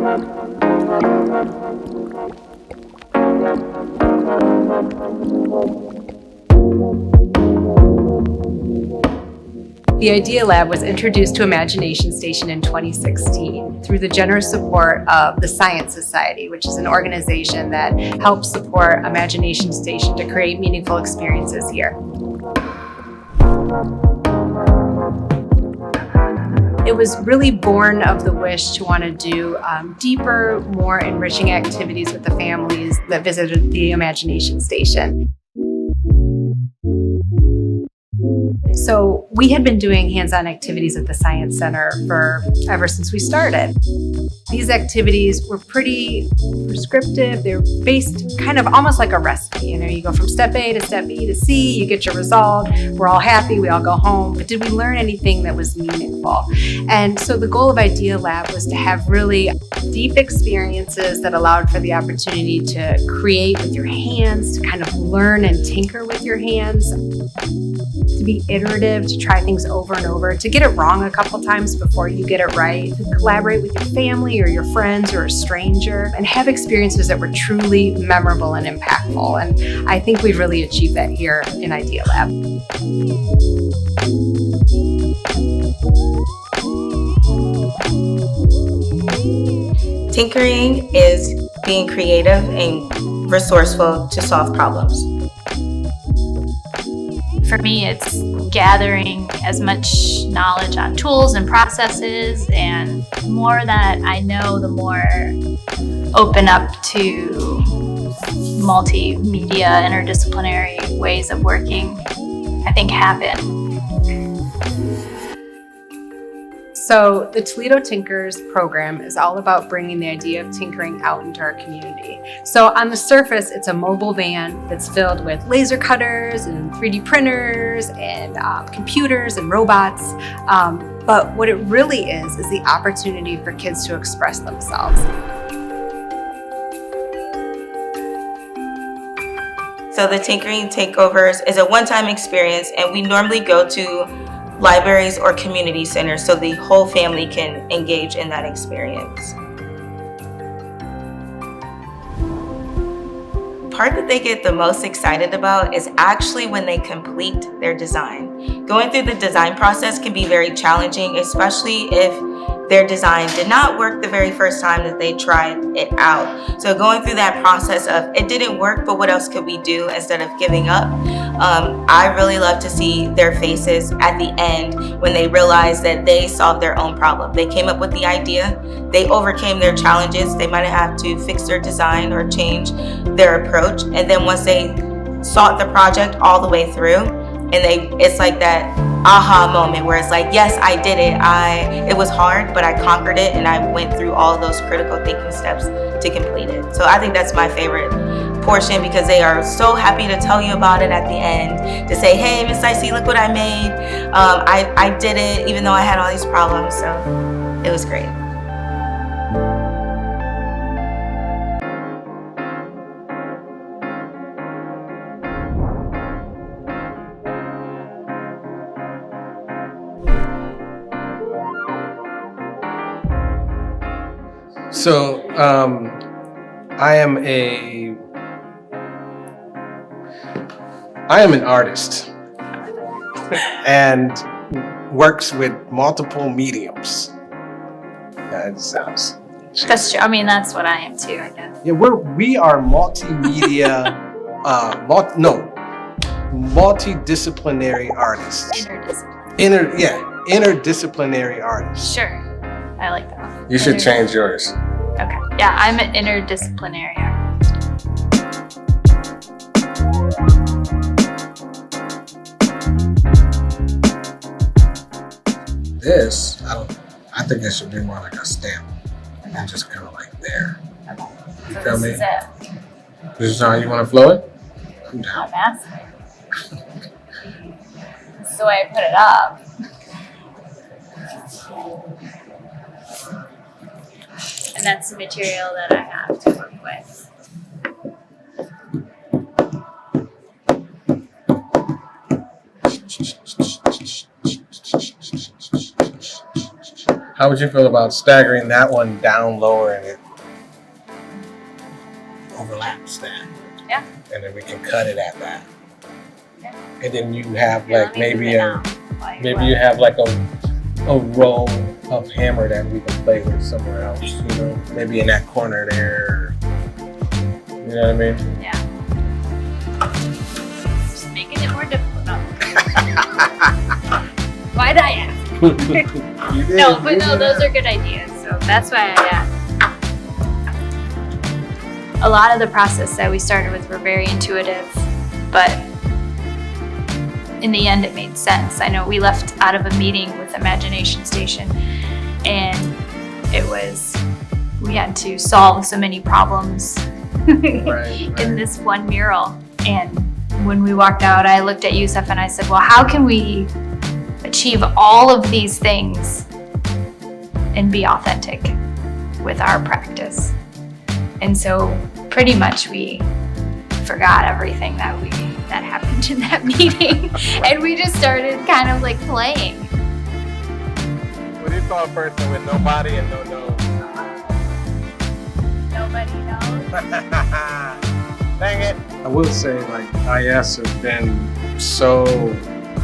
The Idea Lab was introduced to Imagination Station in 2016 through the generous support of the Science Society, which is an organization that helps support Imagination Station to create meaningful experiences here. It was really born of the wish to want to do deeper, more enriching activities with the families that visited the Imagination Station. So we had been doing hands-on activities at the Science Center ever since we started. These activities were pretty prescriptive. They're based kind of almost like a recipe. You go from step A to step B to C, you get your result, we're all happy, we all go home. But did we learn anything that was meaningful? And so the goal of Idea Lab was to have really deep experiences that allowed for the opportunity to create with your hands, to kind of learn and tinker with your hands, to be iterative, to try things over and over, to get it wrong a couple times before you get it right, to collaborate with your family or your friends or a stranger, and have experiences that were truly memorable and impactful. And I think we've really achieved that here in Idea Lab. Tinkering is being creative and resourceful to solve problems. For me, it's gathering as much knowledge on tools and processes, and the more that I know, the more open up to multimedia, interdisciplinary ways of working, I think, happen. So the Toledo Tinkers program is all about bringing the idea of tinkering out into our community. So on the surface, it's a mobile van that's filled with laser cutters and 3D printers and computers and robots. But what it really is the opportunity for kids to express themselves. So the Tinkering Takeovers is a one-time experience, and we normally go to libraries or community centers so the whole family can engage in that experience. Part that they get the most excited about is actually when they complete their design. Going through the design process can be very challenging, especially if their design did not work the very first time that they tried it out. So going through that process of it didn't work, but what else could we do instead of giving up? I really love to see their faces at the end when they realize that they solved their own problem. They came up with the idea, they overcame their challenges, they might have to fix their design or change their approach, and then once they sought the project all the way through, and it's like that aha moment where it's like, yes, I did it. It was hard, but I conquered it, and I went through all those critical thinking steps to complete it. So I think that's my favorite portion, because they are so happy to tell you about it at the end, to say, hey, Miss Icy, look what I made. I did it, even though I had all these problems. So it was great. So I am an artist and works with multiple mediums. That sounds. That's true. I mean, that's what I am too, I guess. Yeah, we are multimedia, multidisciplinary artists. Interdisciplinary. Interdisciplinary artists. Sure. I like that one. You should change yours. Okay. Yeah, I'm an interdisciplinary artist. This, I think it should be more like a stamp and just kind of like there. Okay. You So feel this me? is it. This is how you want to flow it? I'm down. I'm asking. This is the way I put it up. And that's the material that I have to work with. How would you feel about staggering that one down lower and it overlaps that? Yeah. And then we can cut it at that. Yeah. And then you have Yeah, like let me zoom maybe in a now. Like, maybe well, you have like a row of hammer that we can play with somewhere else, you know, maybe in that corner there. You know what I mean? Yeah. Just making it more difficult. No. Why'd I ask? You did, No, but you no, did those that. are good ideas. So that's why I asked. A lot of the process that we started with were very intuitive, but in the end it made sense. I know we left out of a meeting with Imagination Station and we had to solve so many problems Right. in this one mural. And when we walked out, I looked at Yusuf and I said, well, how can we achieve all of these things and be authentic with our practice? And so pretty much we forgot everything that happened in that meeting and we just started kind of like playing. What do you call a person with no body and no nose? Nobody knows. Dang it. I will say, like, IS has been so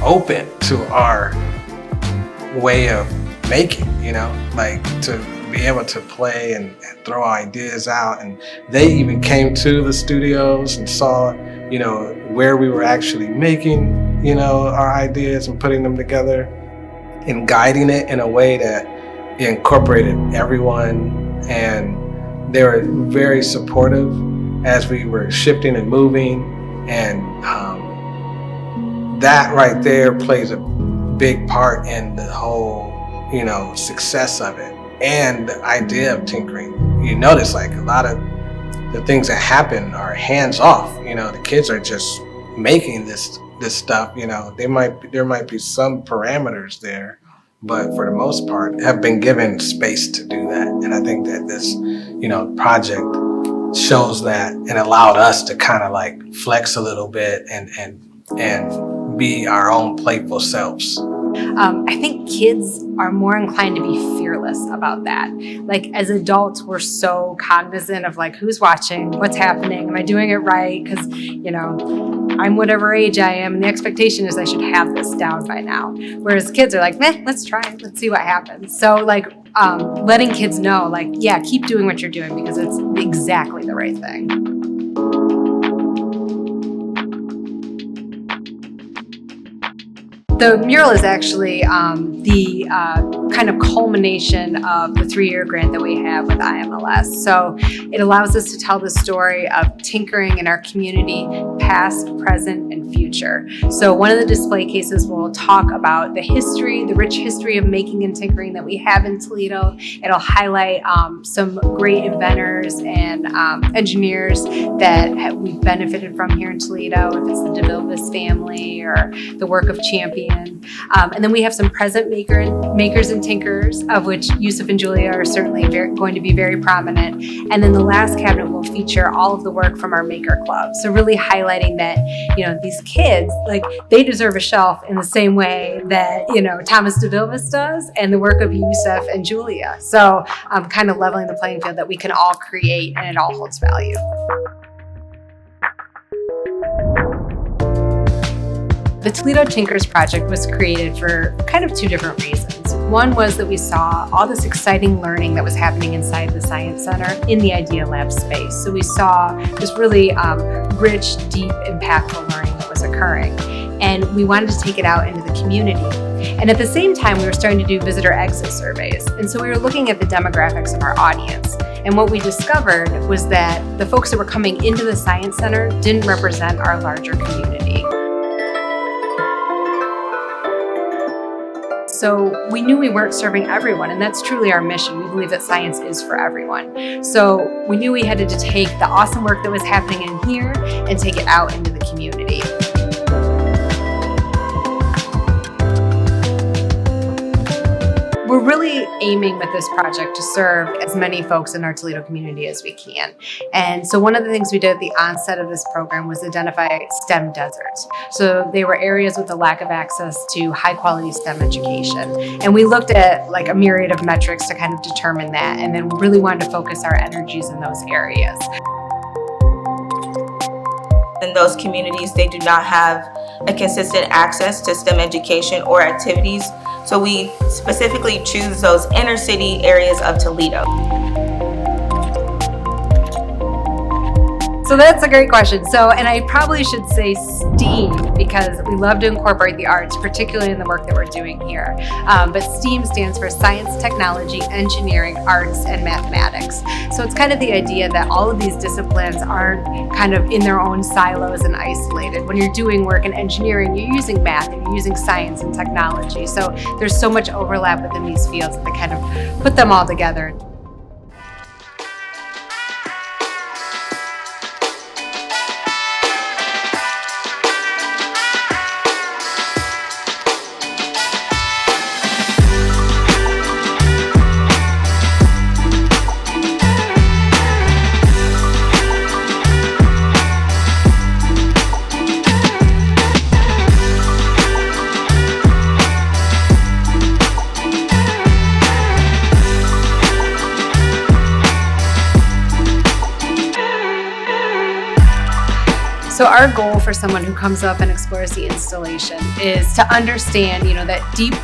open to our way of making, you know, like to be able to play and throw ideas out. And they even came to the studios and saw, you know, where we were actually making, you know, our ideas and putting them together and guiding it in a way that incorporated everyone. And they were very supportive as we were shifting and moving. And that right there plays a big part in the whole, you know, success of it and the idea of tinkering. You notice like a lot of the things that happen are hands off. You know, the kids are just making this stuff. You know, there might be some parameters there, but for the most part, have been given space to do that. And I think that this, you know, project shows that and allowed us to kind of like flex a little bit and be our own playful selves. I think kids are more inclined to be fearless about that. Like as adults, we're so cognizant of like who's watching, what's happening, am I doing it right? Because, you know, I'm whatever age I am, and the expectation is I should have this down by now. Whereas kids are like, let's try it, let's see what happens. So like letting kids know, like, yeah, keep doing what you're doing because it's exactly the right thing. The mural is actually the kind of culmination of the 3-year grant that we have with IMLS. So it allows us to tell the story of tinkering in our community, past, present, and future. So one of the display cases will talk about the history, the rich history of making and tinkering that we have in Toledo. It'll highlight some great inventors and engineers that we've benefited from here in Toledo, if it's the DeVilbiss family or the work of Champion. And then we have some present makers and tinkers, of which Yusuf and Julia are certainly going to be very prominent. And then the last cabinet will feature all of the work from our Maker Club. So really highlighting that, you know, these kids, like they deserve a shelf in the same way that, you know, Thomas DeVilbiss does and the work of Yusuf and Julia. So kind of leveling the playing field that we can all create and it all holds value. The Toledo Tinkers project was created for kind of 2 different reasons. One was that we saw all this exciting learning that was happening inside the Science Center in the Idea Lab space. So we saw this really rich, deep, impactful learning that was occurring. And we wanted to take it out into the community. And at the same time, we were starting to do visitor exit surveys. And so we were looking at the demographics of our audience. And what we discovered was that the folks that were coming into the Science Center didn't represent our larger community. So we knew we weren't serving everyone, and that's truly our mission. We believe that science is for everyone. So we knew we had to take the awesome work that was happening in here and take it out into the community. We're we're really aiming with this project to serve as many folks in our Toledo community as we can. And so one of the things we did at the onset of this program was identify STEM deserts. So they were areas with a lack of access to high quality STEM education. And we looked at like a myriad of metrics to kind of determine that, and then really wanted to focus our energies in those areas. In those communities, they do not have a consistent access to STEM education or activities. So we specifically choose those inner city areas of Toledo. So that's a great question. And I probably should say STEAM because we love to incorporate the arts, particularly in the work that we're doing here. But STEAM stands for Science, Technology, Engineering, Arts, and Mathematics. So it's kind of the idea that all of these disciplines aren't kind of in their own silos and isolated. When you're doing work in engineering, you're using math and you're using science and technology. So there's so much overlap within these fields that kind of put them all together. So our goal for someone who comes up and explores the installation is to understand, that deep,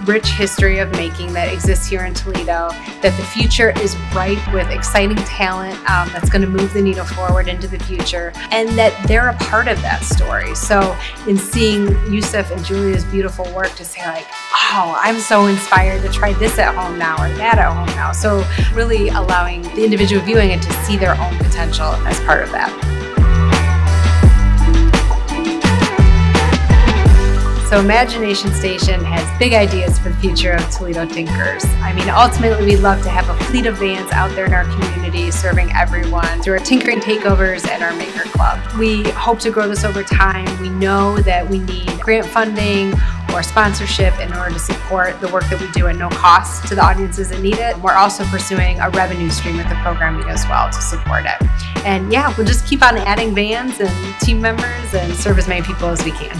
rich history of making that exists here in Toledo, that the future is ripe with exciting talent that's going to move the needle forward into the future, and that they're a part of that story. So in seeing Yusuf and Julia's beautiful work, to say like, oh, I'm so inspired to try this at home now or that at home now. So really allowing the individual viewing it to see their own potential as part of that. So Imagination Station has big ideas for the future of Toledo Tinkers. I mean, ultimately, we'd love to have a fleet of vans out there in our community serving everyone through our tinkering takeovers and our maker club. We hope to grow this over time. We know that we need grant funding or sponsorship in order to support the work that we do at no cost to the audiences that need it. We're also pursuing a revenue stream with the programming as well to support it. And yeah, we'll just keep on adding vans and team members and serve as many people as we can.